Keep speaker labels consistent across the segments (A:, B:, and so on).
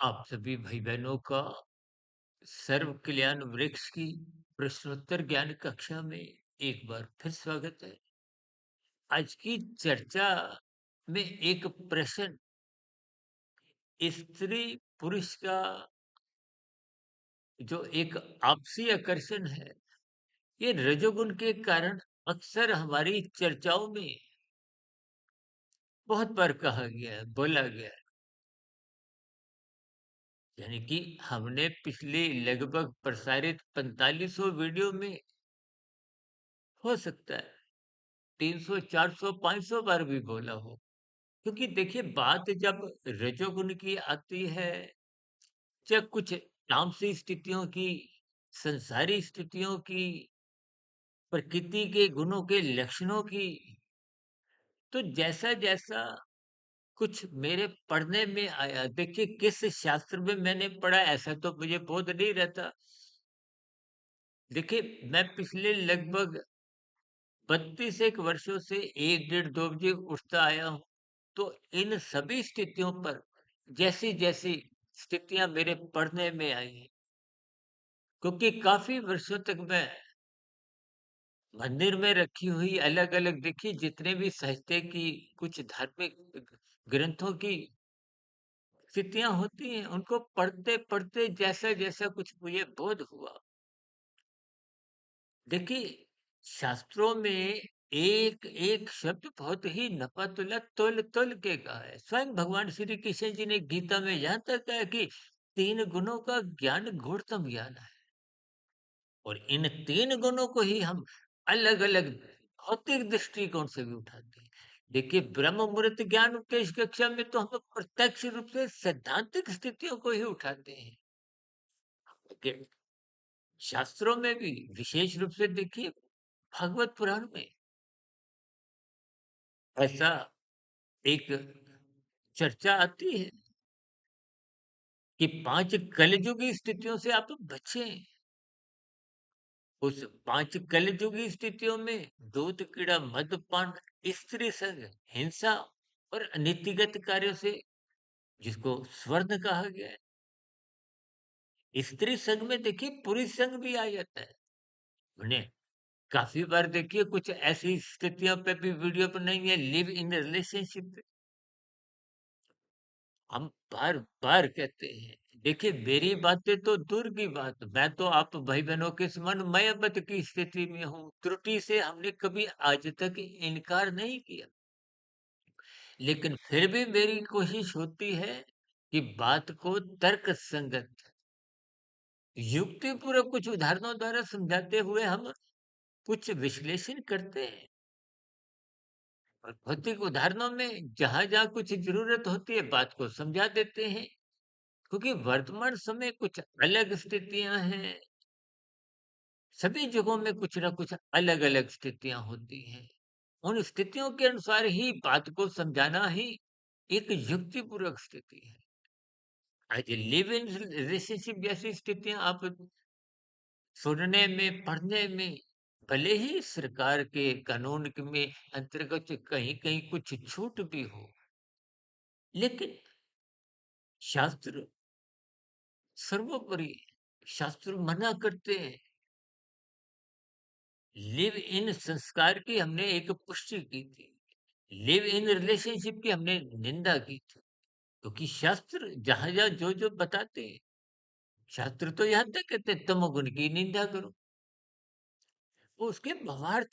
A: आप सभी भाई बहनों का सर्व कल्याण वृक्ष की प्रश्नोत्तर ज्ञान कक्षा में एक बार फिर स्वागत है। आज की चर्चा में एक प्रश्न स्त्री पुरुष का जो एक आपसी आकर्षण है, ये रजोगुण के कारण अक्सर हमारी चर्चाओं में बहुत बार कहा गया है, बोला गया है। यानी कि हमने पिछले लगभग प्रसारित 4500 वीडियो में हो सकता है 300, 400, 500 बार भी बोला हो। क्योंकि देखिए बात जब रजोगुण की आती है या कुछ तामसी स्थितियों की, संसारी स्थितियों की, प्रकृति के गुणों के लक्षणों की, तो जैसा-जैसा कुछ मेरे पढ़ने में आया, देखिए किस शास्त्र में मैंने पढ़ा ऐसा तो मुझे बोध नहीं रहता। देखिए मैं पिछले लगभग 32 एक वर्षों से 1 डेढ़ 2 बजे उठता आया हूँ। तो इन सभी स्थितियों पर जैसी-जैसी स्थितियाँ मेरे पढ़ने में आई, क्योंकि काफ़ी वर्षों तक मैं मंदिर में रखी हुई अलग-अलग देखिए जितने भी साहित्य की कुछ धार्मिक ग्रंथों की स्थितियाँ होती हैं, उनको पढ़ते-पढ़ते जैसा-जैसा कुछ मुझे बोध हुआ। देखिए, शास्त्रों में एक-एक शब्द बहुत ही नपा-तुला, तोल-तोल के कहा है। स्वयं भगवान श्री कृष्ण जी ने गीता में यहाँ तक कहा है कि 3 गुणों का ज्ञान गूढ़तम ज्ञान है और इन 3 गुणों को ही हम अलग-अलग भौतिक दृष्टिकोण से भी उठाते हैं। देखिए, ब्रह्म मुहूर्त ज्ञान उपदेश कक्षा में तो हम प्रत्यक्ष रूप से सैद्धांतिक स्थितियों को ही उठाते हैं। लेकिन शास्त्रों में भी विशेष रूप से देखिए भागवत पुराण में ऐसा एक चर्चा आती है कि 5 कलयुगी स्थितियों से आप बचें। उस 5 कलयुगी स्थितियों में दूध, कीड़ा, मद्यपान, स्त्री संग, हिंसा और नीतिगत कार्यों से जिसको स्वर्ण कहा गया है। स्त्री संग में देखिए पुरुष संग भी आ जाता है। उन्हें काफ़ी बार देखिए कुछ ऐसी स्थितियों पे भी वीडियो बनाएँगे लिव इन रिलेशनशिप हम बार-बार कहते हैं। देखिए मेरी बातें तो दूर की बात, मैं तो आप भाई-बहनों के समान मयबत की स्थिति में हूँ। त्रुटि से हमने कभी आज तक इनकार नहीं किया। लेकिन फिर भी मेरी कोशिश होती है कि बात को तर्क संगत, युक्तिपूर्वक कुछ उदाहरणों द्वारा समझाते हुए हम कुछ विश्लेषण करते हैं। और भौतिक उदाहरणों में जहाँ-जहाँ कुछ ज़रूरत होती है, बात को समझा देते हैं। क्योंकि वर्तमान समय कुछ अलग स्थितियां हैं, सभी जगहों में कुछ ना कुछ अलग-अलग स्थितियां होती हैं। उन स्थितियों के अनुसार ही बात को समझाना ही एक युक्तिपूर्वक स्थिति है। आज लिव इन रिलेशनशिप जैसी स्थितियां आप सुनने में, पढ़ने में भले ही सरकार के कानून में अंतर्गत कहीं-कहीं कुछ छूट भी हो, लेकिन शास्त्र सर्वोपरि शास्त्र मना करते हैं। लिव इन संस्कार की हमने एक पुष्टि की थी। लिव इन रिलेशनशिप की हमने निंदा की थी। क्योंकि शास्त्र जहाँ-जहाँ जो-जो बताते हैं, शास्त्र तो यहाँ तक कहते हैं तमोगुण की निंदा करो। वो उसके भावार्थ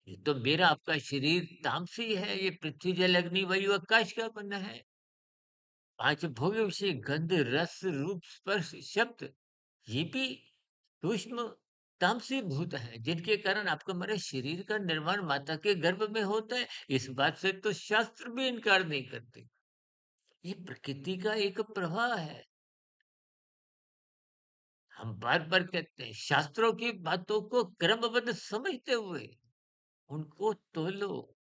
A: ये तो मेरा आपका शरीर तामसी है, ये पृथ्वी जल अग्नि वायु आकाश का बना है। 5 भोग्य विषय गंध, रस, रूप, स्पर्श, शब्द ये भी सूक्ष्म तामसी भूत हैं, जिनके कारण आपका हमारे शरीर का निर्माण माता के गर्भ में होता है। इस बात से तो शास्त्र भी इनकार नहीं करते। ये प्रकृति का एक प्रवाह है। हम बार-बार कहते हैं, शास्त्रों की बातों को क्रमबद्ध समझते हुए उनको तोलो,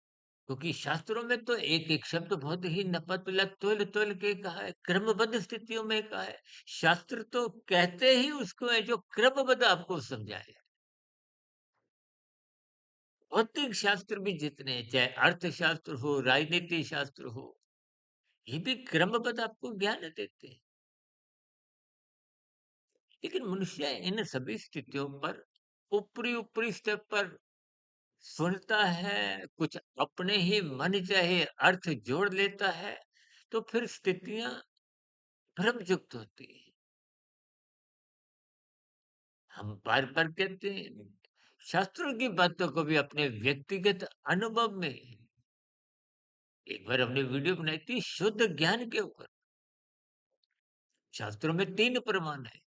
A: क्योंकि शास्त्रों में तो एक-एक शब्द बहुत ही नपतुला तोल-तोल के कहा है, क्रमबद्ध स्थितियों में कहा है। शास्त्र तो कहते ही उसको है जो क्रमबद्ध आपको समझाए। भौतिक शास्त्र भी जितने हैं, चाहे अर्थशास्त्र हो, राजनीति शास्त्र हो, ये भी क्रमबद्ध आपको ज्ञान देते हैं। लेकिन मनुष्य इन सभी स्थितियों पर ऊपरी-ऊपरी स्तर पर सुनता है, कुछ अपने ही मन चाहे अर्थ जोड़ लेता है, तो फिर स्थितियाँ भ्रमयुक्त होती हैं। हम बार-बार कहते हैं, शास्त्रों की बातों को भी अपने व्यक्तिगत अनुभव में एक बार हमने वीडियो बनाई थी शुद्ध ज्ञान के ऊपर। शास्त्रों में 3 प्रमाण है।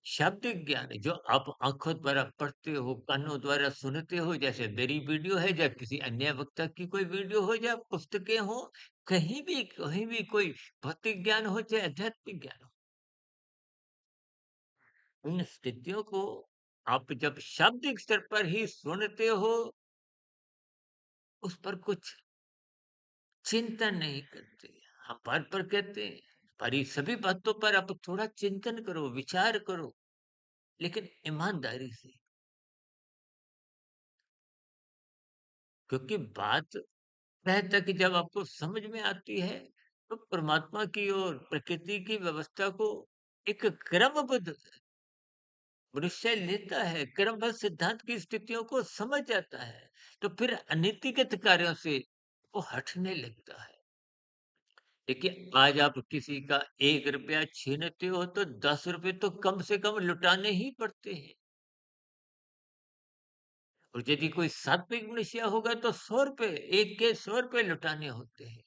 A: शाब्दिक ज्ञान है, जो आप आँखों द्वारा पढ़ते हो, कानों द्वारा सुनते हो, जैसे मेरी वीडियो है या किसी अन्य वक्ता की कोई वीडियो हो या पुस्तकें हो, कहीं भी कोई भौतिक ज्ञान हो चाहे आध्यात्मिक ज्ञान हो। उन स्थितियों को आप जब शाब्दिक स्तर पर ही सुनते हो, उस पर कुछ चिंतन नहीं करते। हम बार-बार कहते हैं, पर ये सभी बातों पर आप थोड़ा चिंतन करो, विचार करो, लेकिन ईमानदारी से। क्योंकि बात तह तक जब आपको समझ में आती है, तो परमात्मा की और प्रकृति की व्यवस्था को एक क्रमबद्ध मनुष्य लेता है, क्रमबद्ध सिद्धांत की स्थितियों को समझ जाता है, तो फिर अनीतिगत कार्यों से वो हटने लगता है। देखिए, आज आप किसी का ₹1 छीनते हो तो ₹10 तो कम से कम लुटाने ही पड़ते हैं। और यदि कोई सात्विक मनुष्य होगा तो ₹100 एक के ₹100 लुटाने होते हैं।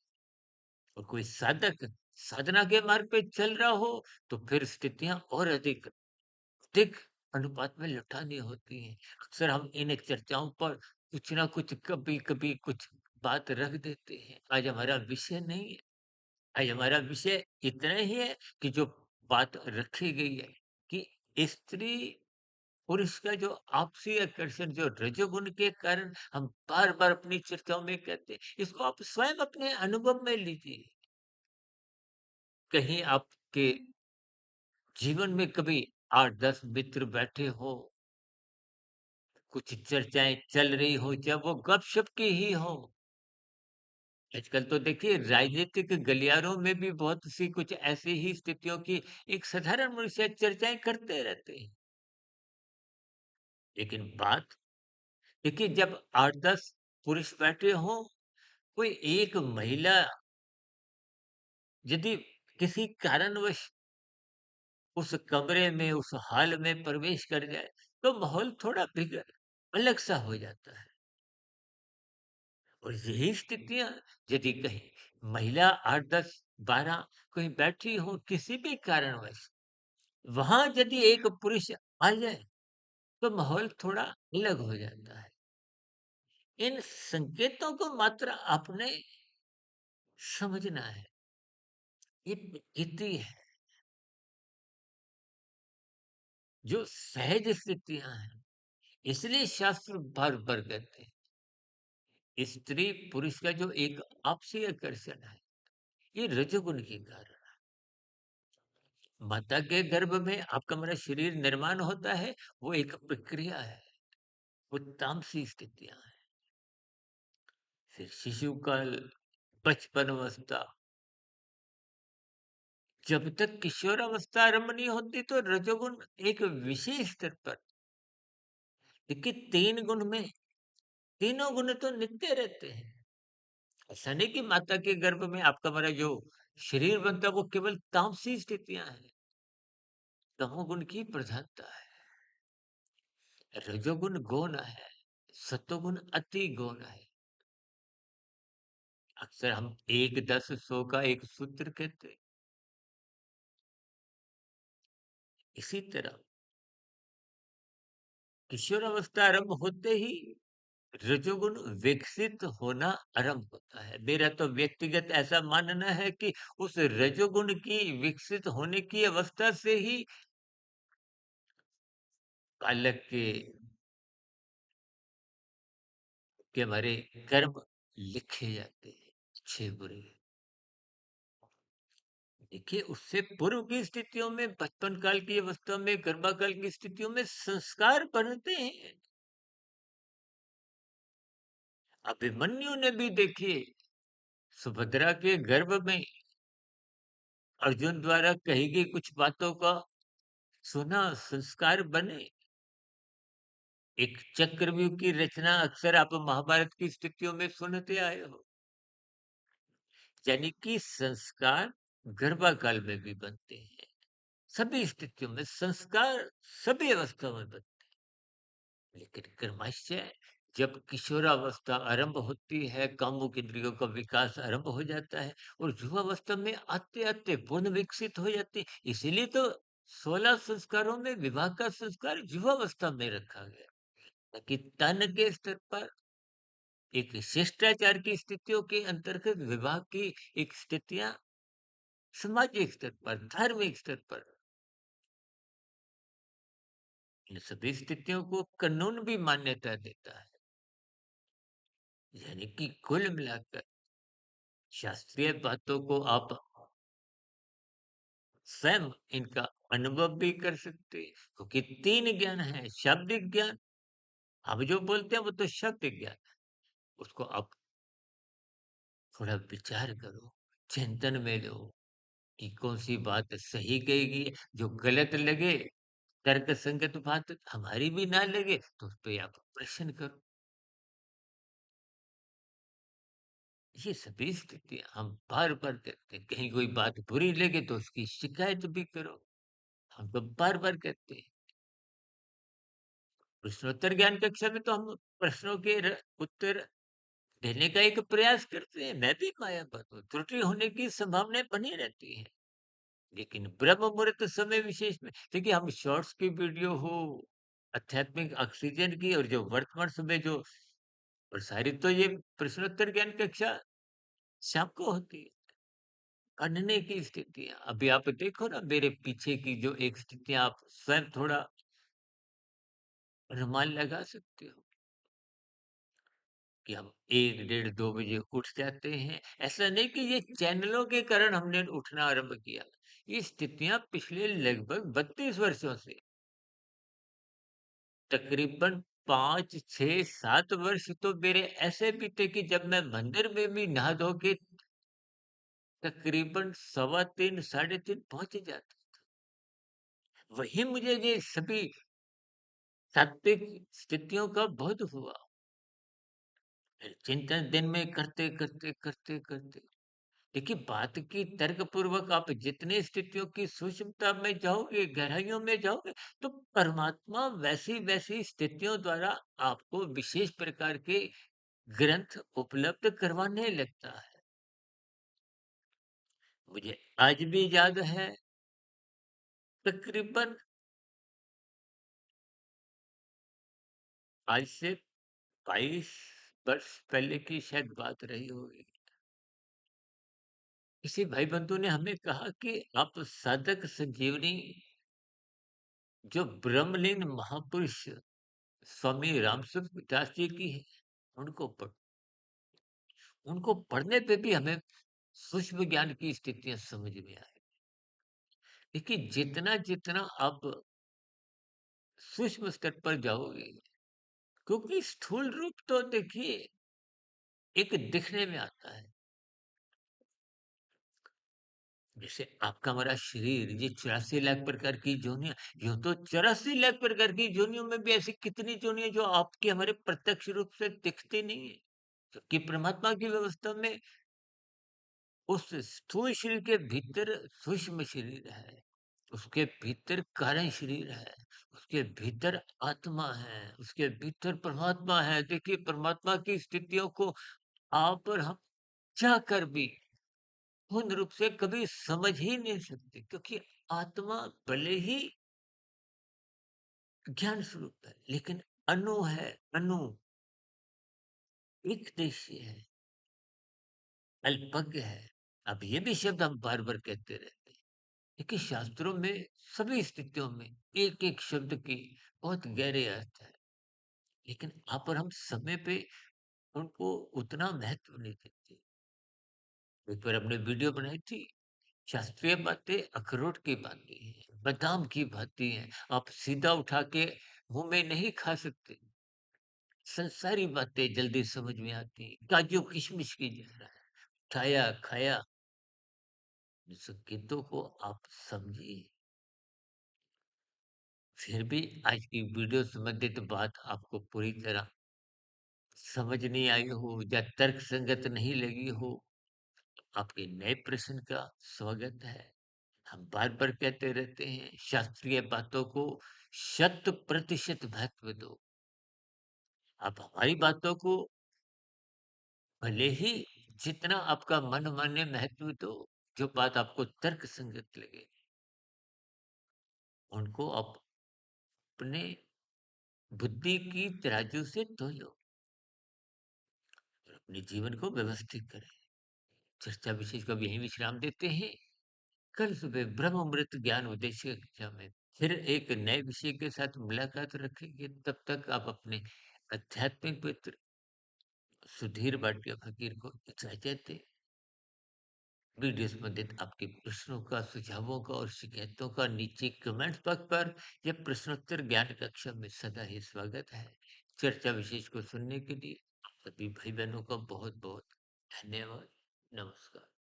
A: और कोई साधक साधना के मार्ग पे चल रहा हो तो फिर स्थितियां और अधिक अधिक अनुपात में लुटानी होती हैं। अक्सर हम इन चर्चाओं पर कुछ ना कुछ कभी कभी कुछ बात रख देते हैं। आज हमारा विषय नहीं है। आज हमारा विषय इतना ही है कि जो बात रखी गई है कि स्त्री पुरुष का जो आपसी आकर्षण जो रजोगुण के कारण हम बार बार अपनी चर्चाओं में कहते हैं, इसको आप स्वयं अपने अनुभव में लीजिए। कहीं आपके जीवन में कभी 8-10 मित्र बैठे हो, कुछ चर्चाएँ चल रही हो, चाहे वो गपशप की ही हो। आजकल तो देखिए राजनीतिक गलियारों में भी बहुत सी कुछ ऐसी ही स्थितियों की एक साधारण मनुष्य चर्चाएँ करते रहते हैं। लेकिन बात देखिए, जब 8-10 पुरुष बैठे हों, कोई एक महिला यदि किसी कारणवश उस कमरे में, उस हॉल में प्रवेश कर जाए, तो माहौल थोड़ा बिगड़ अलग-सा हो जाता है। और यही स्थितियाँ यदि कहीं महिला 8, 10, 12 कहीं बैठी हो किसी भी कारणवश, वहाँ यदि एक पुरुष आ जाए, तो माहौल थोड़ा अलग हो जाता है। इन संकेतों को मात्र आपने समझना है। ये प्रकृति है, जो सहज स्थितियाँ हैं। इसलिए शास्त्र बार-बार कहते हैं, स्त्री पुरुष का जो एक आपसी आकर्षण है, ये रजोगुण के कारण। माता के गर्भ में आपका मेरा शरीर निर्माण होता है, वो एक प्रक्रिया है, वो तामसी स्थितियाँ हैं। फिर शिशु काल, बचपन अवस्था, जब तक किशोरावस्था आरंभ नहीं होती तो रजोगुण एक विशेष स्तर पर, देखिए 3 गुण में तीनों गुण तो नित्य रहते हैं। ऐसा नहीं कि माता के गर्भ में आपका हमारा जो शरीर बनता है वो केवल तामसी स्थितियाँ हैं, तमोगुण की प्रधानता है। रजोगुण गौण है, सत्वगुण अति गौण है। अक्सर हम 1 10 100 का एक सूत्र कहते हैं। इसी तरह किशोरावस्था आरंभ होते ही रजोगुण विकसित होना आरंभ होता है। मेरा तो व्यक्तिगत ऐसा मानना है कि उस रजोगुण की विकसित होने की अवस्था से ही बालक के हमारे कर्म लिखे जाते हैं, अच्छे बुरे। देखिए, उससे पूर्व की स्थितियों में, बचपन काल की अवस्था में, गर्भाकाल की स्थितियों में संस्कार बनते हैं। अभिमन्यु ने भी देखिए सुभद्रा के गर्भ में अर्जुन द्वारा कही गई कुछ बातों का सुना, संस्कार बने। एक चक्रव्यूह की रचना अक्सर आप महाभारत की स्थितियों में सुनते आए हो। यानी कि संस्कार गर्भाकाल में भी बनते हैं। सभी स्थितियों में संस्कार सभी अवस्था में बनते हैं। लेकिन क्रमशः जब किशोरावस्था आरंभ होती है, कामुक इंद्रियों का विकास आरंभ हो जाता है और युवावस्था में आते-आते पूर्ण विकसित हो जाती है। इसीलिए तो 16 संस्कारों में विवाह का संस्कार युवावस्था में रखा गया, ताकि तन के स्तर पर एक शिष्टाचार की स्थितियों के अंतर्गत विवाह की एक स्थितियाँ सामाजिक स्तर पर, धार्मिक स्तर पर, इन सभी स्थितियों को कानून भी मान्यता देता है। यानी कि कुल मिलाकर शास्त्रीय बातों को आप स्वयं इनका अनुभव भी कर सकते हैं, क्योंकि 3 ज्ञान है, शाब्दिक ज्ञान, हम जो बोलते हैं वो तो शब्द ज्ञान है। उसको आप थोड़ा विचार करो, चिंतन में लो कि कौन-सी बात सही कही गई है, जो गलत लगे, तर्कसंगत बात हमारी भी ना लगे, तो उसपे आप प्रश्न करो। ये सभी स्थितियाँ हम बार-बार कहते हैं, कहीं कोई बात बुरी लगे तो उसकी शिकायत भी करो। हम तो बार-बार कहते हैं। प्रश्नोत्तर ज्ञान कक्षा में तो हम प्रश्नों के उत्तर देने का एक प्रयास करते हैं। मैं भी कायरपद हूँ, त्रुटि होने की संभावनाएं बनी रहती हैं। लेकिन ब्रह्म मुहूर्त समय विशेष में देखिए, हम शॉर्ट्स की वीडियो हो, आध्यात्मिक ऑक्सीजन की, और जो वर्तमान समय जो प्रसारित, तो ये प्रश्नोत्तर ज्ञान कक्षा शाम को होती है। पढ़ने की स्थितियाँ अभी आप देखो ना, मेरे पीछे की जो एक स्थितियाँ आप स्वयं थोड़ा अनुमान लगा सकते हो कि हम 1 डेढ़ 2 बजे उठ जाते हैं। ऐसा नहीं कि ये चैनलों के कारण हमने उठना आरंभ किया। ये स्थितियाँ पिछले लगभग 32 वर्षों से, तकरीबन 5, 6, 7 वर्ष तो मेरे ऐसे बीते कि जब मैं मंदिर में भी नहा धो के तकरीबन सवा 3, साढ़े 3 पहुँच जाता। वहीं मुझे ये सभी सात्विक स्थितियों का बोध हुआ। फिर चिंतन दिन में करते देखिए, बात की तर्कपूर्वक आप जितनी स्थितियों की सूक्ष्मता में जाओगे, गहराइयों में जाओगे, तो परमात्मा वैसी-वैसी स्थितियों द्वारा आपको विशेष प्रकार के ग्रंथ उपलब्ध करवाने लगता है। मुझे आज भी याद है, तकरीबन आज से 22 वर्ष पहले की शायद बात रही होगी। किसी भाई बंधु ने हमें कहा कि आप साधक संजीवनी, जो ब्रह्मलीन महापुरुष स्वामी रामसूत्र दास जी की है, उनको पढ़ उनको पढ़ने पे भी हमें सूक्ष्म ज्ञान की स्थितियाँ समझ में आई। देखिए, जितना आप सूक्ष्म स्तर पर जाओगे, क्योंकि स्थूल रूप तो देखिए एक दिखने में आता है। जैसे आपका हमारा शरीर, ये 84 लाख प्रकार की योनियाँ, यूँ तो 84 लाख प्रकार की योनियों में भी ऐसी कितनी योनियाँ जो आपके हमारे प्रत्यक्ष रूप से दिखती नहीं है। जबकि परमात्मा की व्यवस्था में उस स्थूल शरीर के भीतर सूक्ष्म शरीर है, उसके भीतर कारण शरीर है, उसके भीतर आत्मा है, उसके भीतर परमात्मा है। देखिए, परमात्मा की स्थितियों को आप और हम चाहकर भी पूर्ण रूप से कभी समझ ही नहीं सकते, क्योंकि आत्मा भले ही ज्ञान स्वरूप है, लेकिन अणु है, अणु एक देशीय है, अल्पज्ञ है। अब ये भी शब्द हम बार-बार कहते रहते हैं। देखिए, शास्त्रों में सभी स्थितियों में एक-एक शब्द की बहुत गहरे अर्थ है, लेकिन आप और हम समय पे उनको उतना महत्व नहीं देते। एक बार हमने वीडियो बनाई थी, शास्त्रीय बातें अखरोट की भांति हैं, बादाम की भांति हैं, आप सीधा उठा के मुँह में नहीं खा सकते। संसारी बातें जल्दी समझ में आती हैं, काजू किशमिश की तरह है। खाया, खाया, संकेतों को आप समझिए। फिर भी आज की वीडियो संबंधित बात आपको पूरी तरह समझ नहीं आई हो या तर्क संगत नहीं लगी हो, आपके नए प्रश्न का स्वागत है। हम बार-बार कहते रहते हैं, शास्त्रीय बातों को शत प्रतिशत महत्व दो। आप हमारी बातों को भले ही जितना आपका मन माने महत्व दो, जो बात आपको तर्क संगत लगे, उनको आप अपने बुद्धि की तराजू से तोलो और अपने जीवन को व्यवस्थित करें। चर्चा विशेष को अब यहीं विश्राम देते हैं। कल सुबह ब्रह्म मुहूर्त ज्ञान उद्देश्य कक्षा में फिर एक नए विषय के साथ मुलाकात रखेंगे। तब तक आप अपने आध्यात्मिक मित्र सुधीर भाटिया फकीर को इजाजत दें। वीडियो संबंधित आपके प्रश्नों का, सुझावों का और शिकायतों का नीचे कमेंट बॉक्स पर या प्रश्नोत्तर ज्ञान कक्षा में सदा ही स्वागत है। चर्चा विशेष को सुनने के लिए आप सभी भाई बहनों का बहुत बहुत धन्यवाद। नमस्कार।